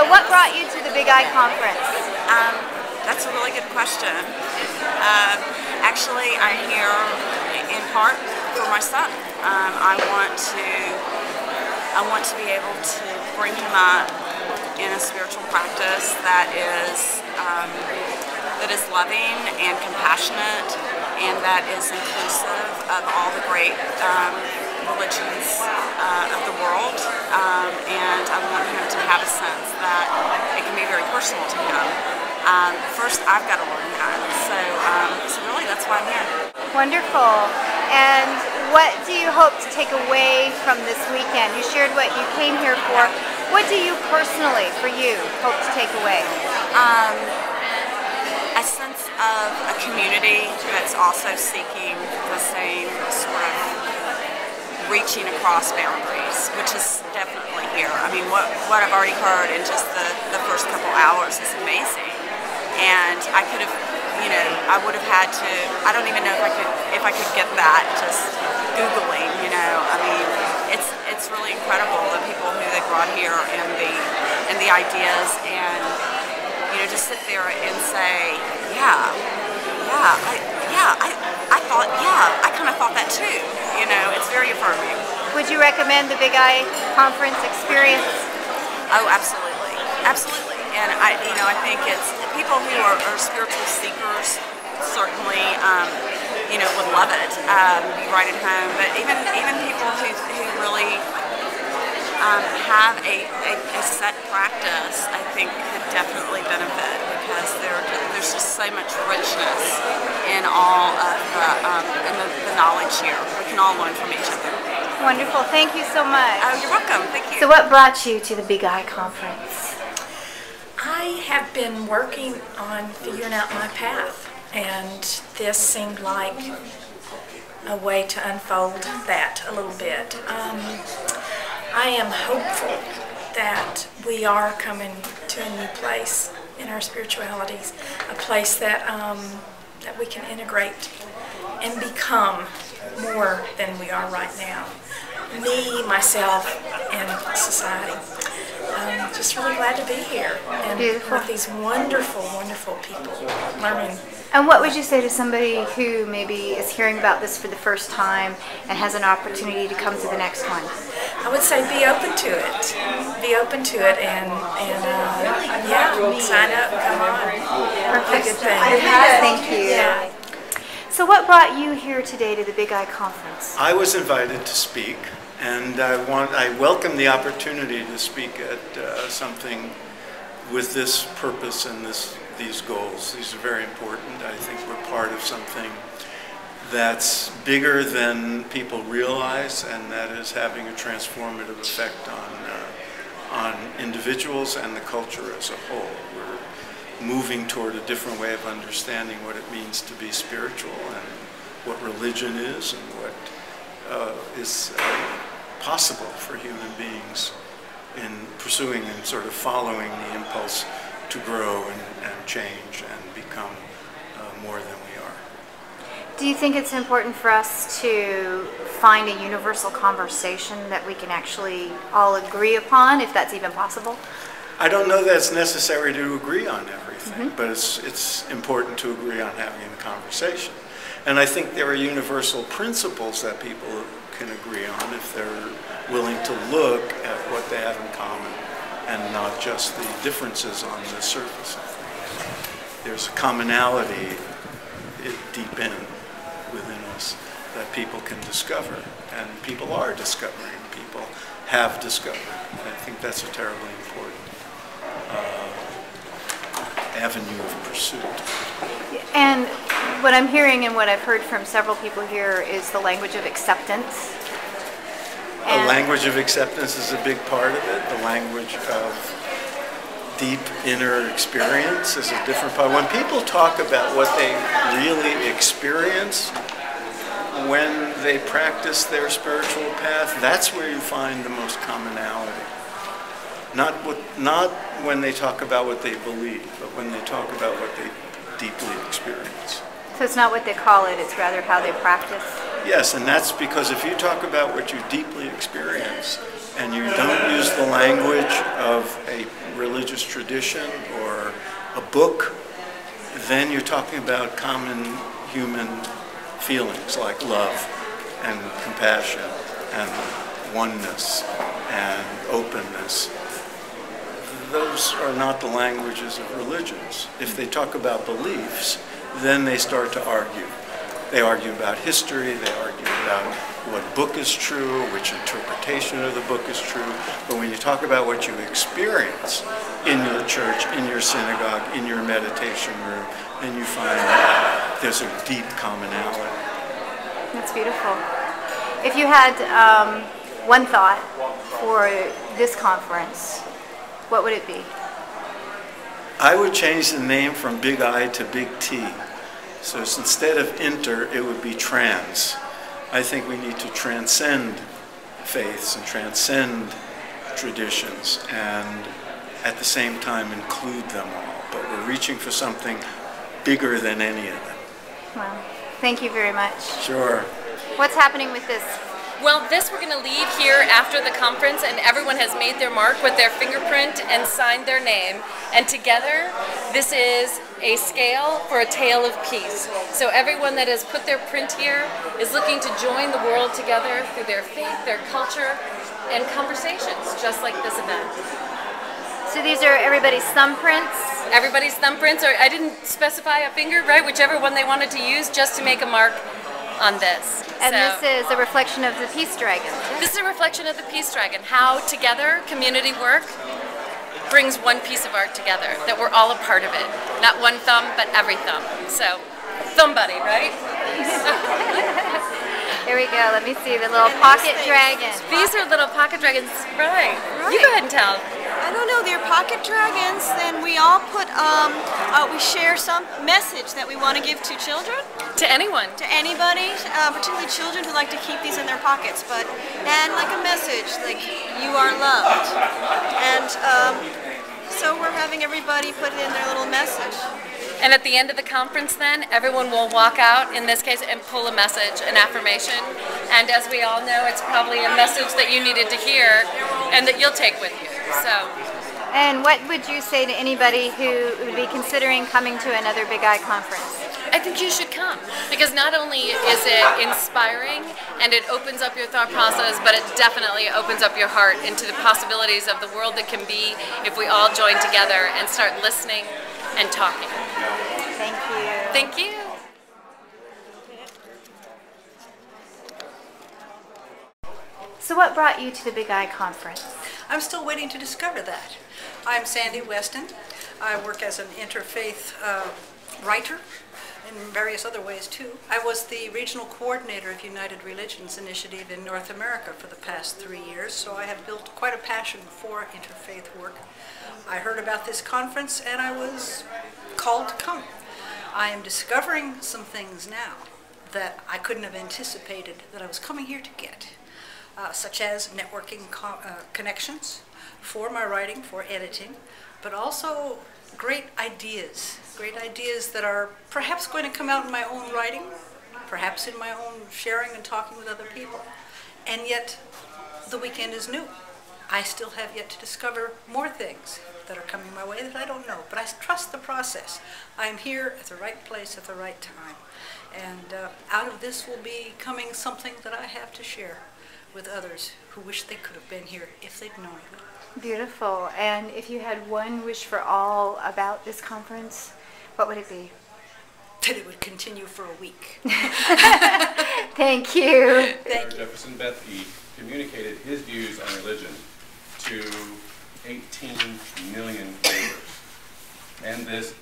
So what brought you to the Big I Conference? That's a really good question. Actually, I'm here in part for my son. I want to be able to bring him up in a spiritual practice that is loving and compassionate, and that is inclusive of all the great religions of the world. And I want him to have a sense that it can be very personal to him. First, I've got to learn that. So really, that's why I'm here. Wonderful. And what do you hope to take away from this weekend? You shared what you came here for. What do you personally, for you, hope to take away? A sense of a community that's also seeking the same sort of reaching across boundaries, which is definitely here. I mean, what I've already heard in just the first couple hours is amazing. And I could have, I would have had to, I don't even know if I could get that just Googling, I mean, it's really incredible, the people who they brought here and the ideas, and, just sit there and say, I kind of thought that too, it's very affirming. Would you recommend the Big I Conference experience? Oh, absolutely. Absolutely. And I think it's people who are spiritual seekers certainly, would love it, right at home. But even people who really have a set practice, I think could definitely benefit, because there's just so much richness in all of the knowledge here. We can all learn from each other. Wonderful. Thank you so much. Oh, you're welcome. Thank you. So what brought you to the Big I Conference? I have been working on figuring out my path, and this seemed like a way to unfold that a little bit. I am hopeful that we are coming to a new place in our spiritualities, a place that that we can integrate and become more than we are right now. Me, myself, and society. I'm just really glad to be here and with these wonderful, wonderful people learning. And what would you say to somebody who maybe is hearing about this for the first time and has an opportunity to come to the next one? I would say be open to it. Be open to it and sign up, come on. Perfect. Thank you. Yeah. So what brought you here today to the Big I Conference? I was invited to speak, and I welcome the opportunity to speak at something with this purpose and these goals. These are very important. I think we're part of something that's bigger than people realize, and that is having a transformative effect on individuals and the culture as a whole. We're moving toward a different way of understanding what it means to be spiritual, and what religion is, and what is possible for human beings in pursuing and sort of following the impulse to grow and change and become more than we are. Do you think it's important for us to find a universal conversation that we can actually all agree upon, if that's even possible? I don't know that it's necessary to agree on everything, but it's important to agree on having a conversation. And I think there are universal principles that people can agree on if they're willing to look at what they have in common and not just the differences on the surface of things. There's a commonality deep within us that people can discover, and people are discovering, people have discovered. I think that's a terribly important avenue of pursuit. And what I'm hearing and what I've heard from several people here is the language of acceptance. The language of acceptance is a big part of it. The language of deep inner experience is a different part. When people talk about what they really experience when they practice their spiritual path, that's where you find the most commonality. Not when they talk about what they believe, but when they talk about what they deeply experience. So it's not what they call it, it's rather how they practice? Yes, and that's because if you talk about what you deeply experience and you don't use the language of a religious religious tradition or a book, then you're talking about common human feelings like love and compassion and oneness and openness. Those are not the languages of religions. If they talk about beliefs, then they start to argue. They argue about history, they argue about what book is true, which interpretation of the book is true. But when you talk about what you experience in your church, in your synagogue, in your meditation room, then you find that there's a deep commonality. That's beautiful. If you had one thought for this conference, what would it be? I would change the name from Big I to Big T. So instead of inter, it would be trans. I think we need to transcend faiths and transcend traditions and at the same time include them all. But we're reaching for something bigger than any of them. Well, thank you very much. Sure. What's happening with this? Well, this we're going to leave here after the conference, and everyone has made their mark with their fingerprint and signed their name. And together, this is a scale for a tale of peace. So everyone that has put their print here is looking to join the world together through their faith, their culture, and conversations, just like this event. So these are everybody's thumbprints? Everybody's thumbprints, or I didn't specify a finger, right? Whichever one they wanted to use just to make a mark on this. And this is a reflection of the Peace Dragon. This is a reflection of the Peace Dragon, how together community work brings one piece of art together, that we're all a part of it. Not one thumb, but every thumb. So, thumb buddy, right? Here we go, let me see, the little pocket dragon. These are little pocket dragons, right. You go ahead and tell. I don't know, they're pocket dragons, and we all put, we share some message that we want to give to children. To anyone. To anybody, particularly children who like to keep these in their pockets, and like a message, like, you are loved. And so we're having everybody put in their little message. And at the end of the conference then, everyone will walk out, in this case, and pull a message, an affirmation. And as we all know, it's probably a message that you needed to hear and that you'll take with you. So. And what would you say to anybody who would be considering coming to another Big I conference? I think you should come, because not only is it inspiring and it opens up your thought process, but it definitely opens up your heart into the possibilities of the world that can be if we all join together and start listening and talking. Thank you. Thank you. So what brought you to the Big I conference? I'm still waiting to discover that. I'm Sandy Weston. I work as an interfaith writer in various other ways too. I was the regional coordinator of United Religions Initiative in North America for the past 3 years, so I have built quite a passion for interfaith work. I heard about this conference and I was called to come. I am discovering some things now that I couldn't have anticipated that I was coming here to get, such as networking connections for my writing, for editing, but also great ideas that are perhaps going to come out in my own writing, perhaps in my own sharing and talking with other people. And yet, the weekend is new. I still have yet to discover more things that are coming my way that I don't know, but I trust the process. I'm here at the right place at the right time. And out of this will be coming something that I have to share with others who wish they could have been here if they'd known it. Beautiful. And if you had one wish for all about this conference, what would it be? That it would continue for a week. Thank you. Thank you. Jefferson Bethke communicated his views on religion to 18 million viewers. And this